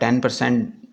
10%